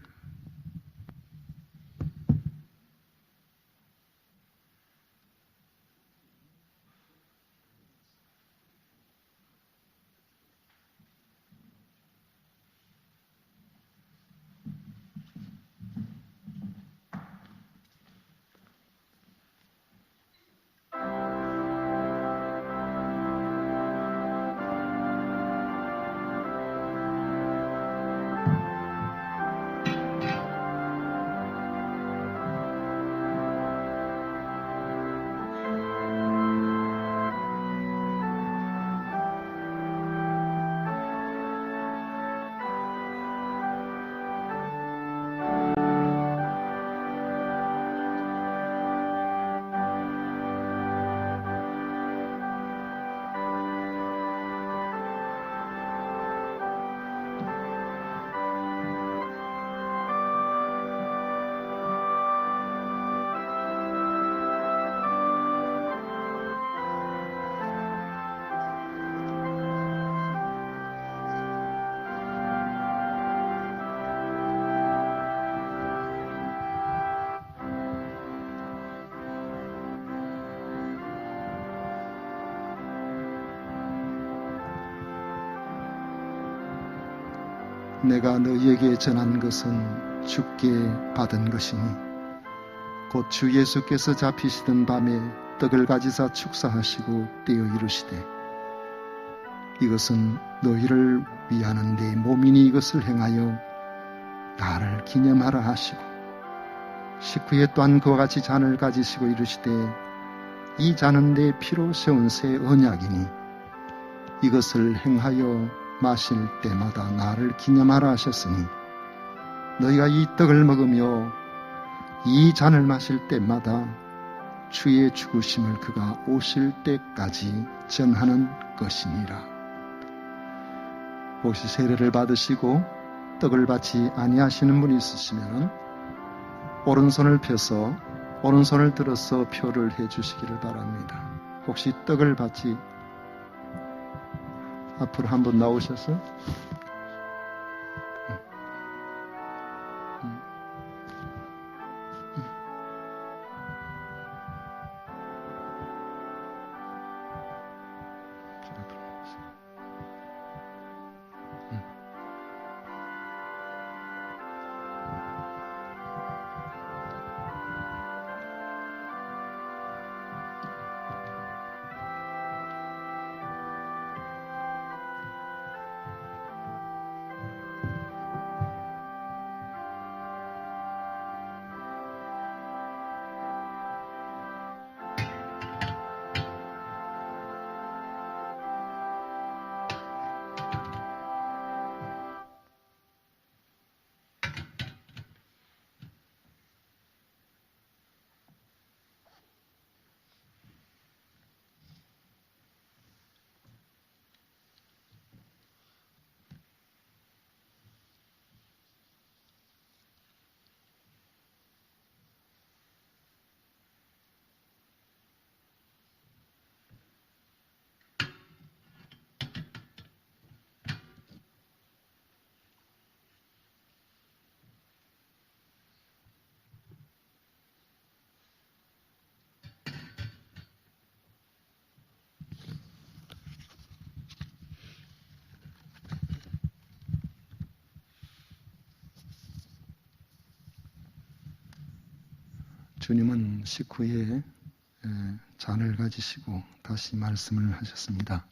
내가 너희에게 전한 것은 주께 받은 것이니 곧 주 예수께서 잡히시던 밤에 떡을 가지사 축사하시고 떼어 이르시되 이것은 너희를 위하는 내 몸이니 이것을 행하여 나를 기념하라 하시고 식후에 또한 그와 같이 잔을 가지시고 이르시되 이 잔은 내 피로 세운 새 언약이니 이것을 행하여 마실 때마다 나를 기념하라 하셨으니 너희가 이 떡을 먹으며 이 잔을 마실 때마다 주의 죽으심을 그가 오실 때까지 전하는 것이니라. 혹시 세례를 받으시고 떡을 받지 아니하시는 분이 있으시면 오른손을 펴서 오른손을 들어서 표를 해주시기를 바랍니다. 혹시 떡을 받지 앞으로 한번 나오셔서
주님은 식후에 잔을 가지시고 다시 말씀을 하셨습니다.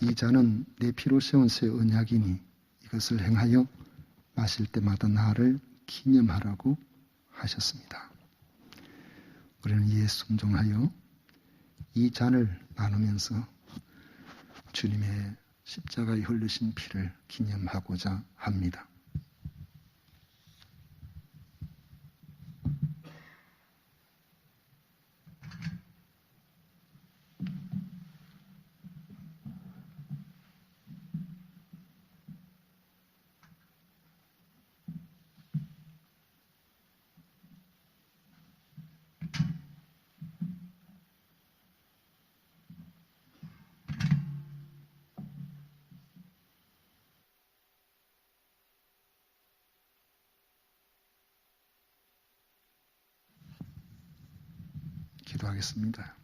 이 잔은 내 피로 세운 새 언약이니 이것을 행하여 마실 때마다 나를 기념하라고 하셨습니다. 우리는 이에 순종하여 이 잔을 나누면서 주님의 십자가에 흘리신 피를 기념하고자 합니다. 기도하겠습니다.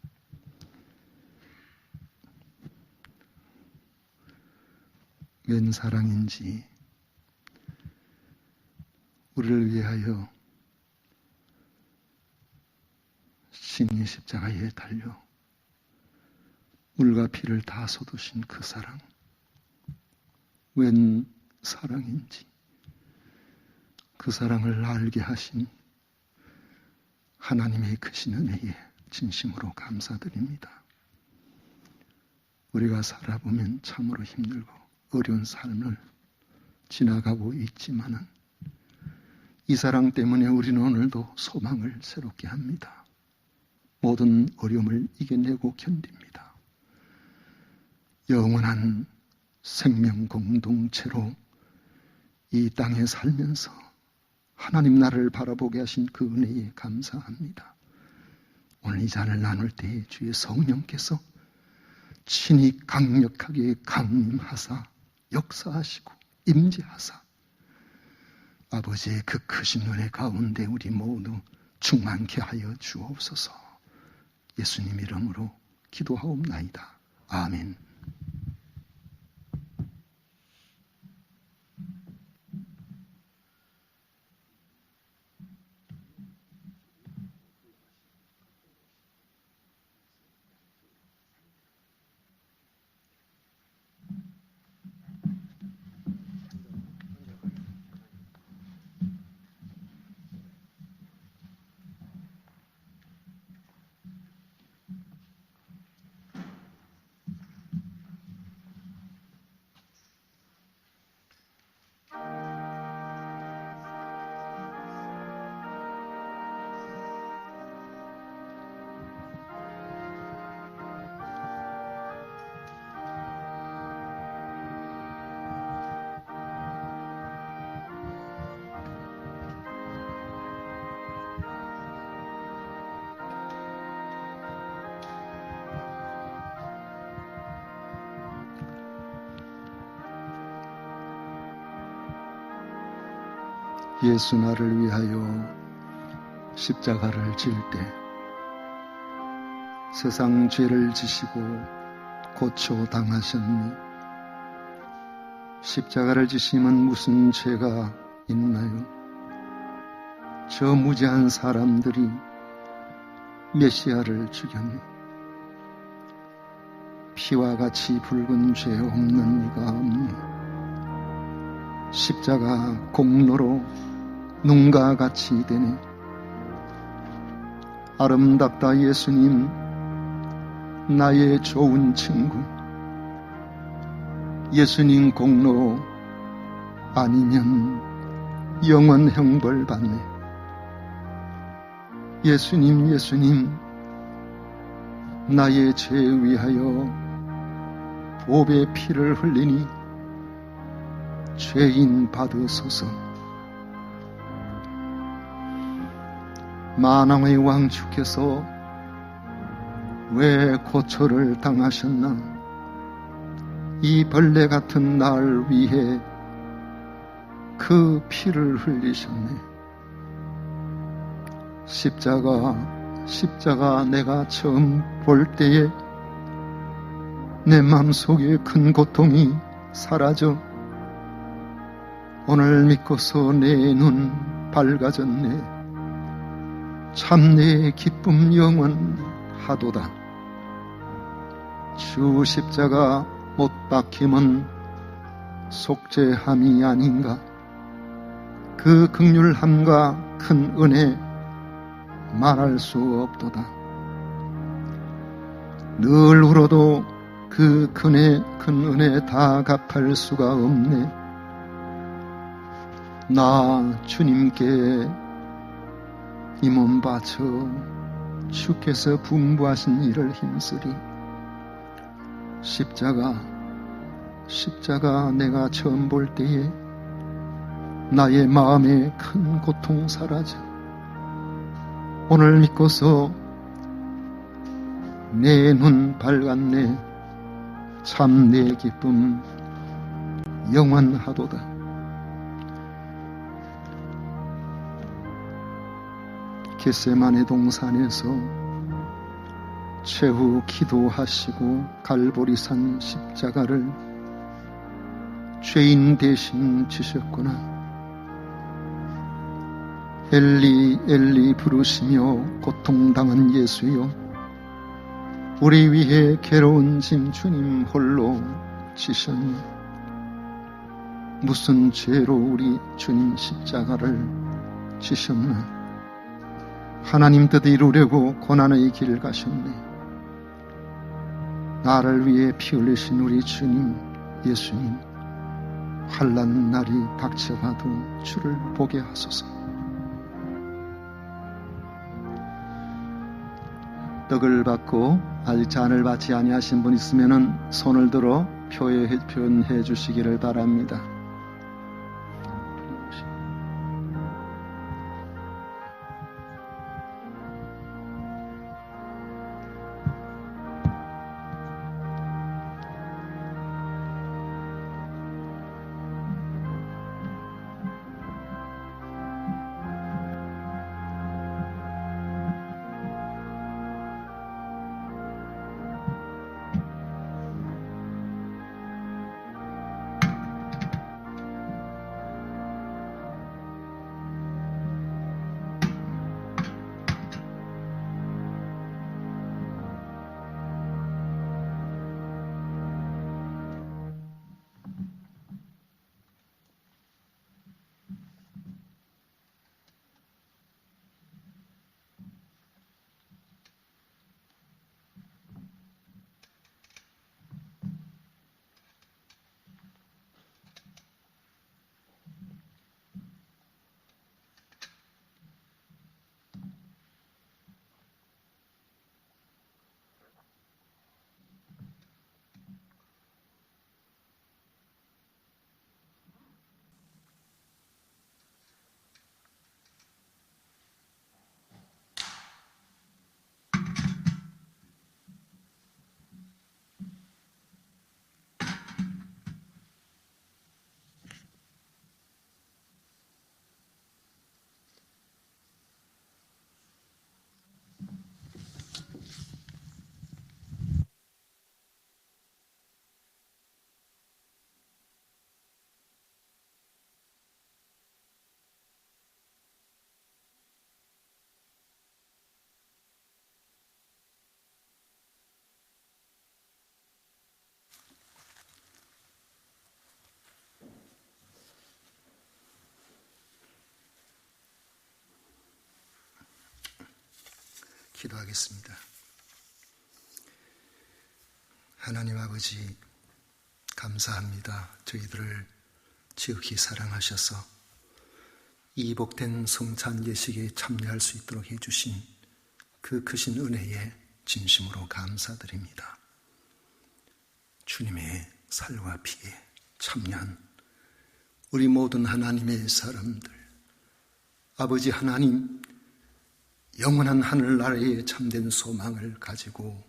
웬 사랑인지 우리를 위하여 신이 십자가에 달려 물과 피를 다 쏟으신 그 사랑, 웬 사랑인지 그 사랑을 알게 하신 하나님의 크신 은혜에 진심으로 감사드립니다. 우리가 살아보면 참으로 힘들고 어려운 삶을 지나가고 있지만은 이 사랑 때문에 우리는 오늘도 소망을 새롭게 합니다. 모든 어려움을 이겨내고 견딥니다. 영원한 생명 공동체로 이 땅에 살면서 하나님 나라를 바라보게 하신 그 은혜에 감사합니다. 오늘 이 잔을 나눌 때 주의 성령께서 친히 강력하게 강림하사 역사하시고 임재하사 아버지의 그 크신 은혜 가운데 우리 모두 충만케 하여 주옵소서. 예수님 이름으로 기도하옵나이다. 아멘. 예수 나를 위하여 십자가를 질 때 세상 죄를 지시고 고초당하셨니? 십자가를 지심은 무슨 죄가 있나요? 저 무지한 사람들이 메시아를 죽였니? 피와 같이 붉은 죄 없는 이가 없니? 십자가 공로로 눈과 같이 되네. 아름답다 예수님, 나의 좋은 친구. 예수님 공로 아니면 영원 형벌 받네. 예수님, 예수님, 나의 죄 위하여 보배 피를 흘리니 죄인 받으소서. 만왕의 왕 주께서 왜 고초를 당하셨나? 이 벌레 같은 날 위해 그 피를 흘리셨네. 십자가 내가 처음 볼 때에 내 맘속에 큰 고통이 사라져 오늘 믿고서 내 눈 밝아졌네. 참 내 기쁨 영원하도다. 주 십자가 못 박힘은 속죄함이 아닌가? 그 긍휼함과 큰 은혜 말할 수 없도다. 늘 울어도 그 큰 은혜 다 갚을 수가 없네. 나 주님께 이 몸 바쳐 주께서 분부하신 일을 힘쓰리. 십자가 내가 처음 볼 때에 나의 마음에 큰 고통 사라져 오늘 믿고서 내 눈 밝았네. 참 내 기쁨 영원하도다. 겟세마네 동산에서 최후 기도하시고 갈보리산 십자가를 죄인 대신 지셨구나. 엘리 엘리 부르시며 고통당한 예수여, 우리 위해 괴로운 짐 주님 홀로 지셨니? 무슨 죄로 우리 주님 십자가를 지셨나? 하나님 뜻 이루려고 고난의 길 가셨네. 나를 위해 피 흘리신 우리 주님 예수님, 환난 날이 닥쳐가도 주를 보게 하소서. 떡을 받고 아직 잔을 받지 아니하신 분 있으면 손을 들어 표현해 주시기를 바랍니다. 기도하겠습니다. 하나님 아버지, 감사합니다. 저희들을 지극히 사랑하셔서 이 복된 성찬 예식에 참여할 수 있도록 해주신 그 크신 은혜에 진심으로 감사드립니다. 주님의 살과 피에 참여한 우리 모든 하나님의 사람들, 아버지 하나님, 영원한 하늘나라의 참된 소망을 가지고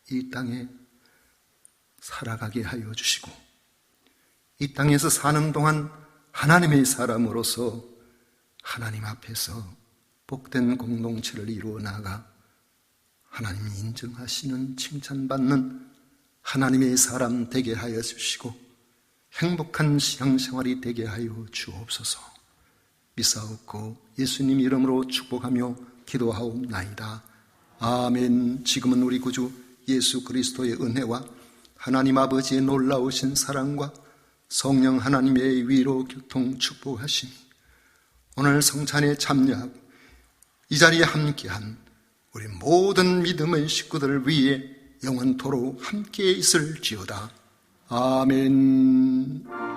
이 땅에 살아가게 하여 주시고, 이 땅에서 사는 동안 하나님의 사람으로서 하나님 앞에서 복된 공동체를 이루어 나가 하나님이 인정하시는 칭찬받는 하나님의 사람 되게 하여 주시고 행복한 신앙생활이 되게 하여 주옵소서. 믿사옵고 예수님 이름으로 축복하며 기도하옵나이다. 아멘. 지금은 우리 구주 예수 그리스도의 은혜와 하나님 아버지의 놀라우신 사랑과 성령 하나님의 위로 교통 축복하시니 오늘 성찬에 참여하고 이 자리에 함께한 우리 모든 믿음의 식구들 위에 영원토록 함께 있을지어다. 아멘.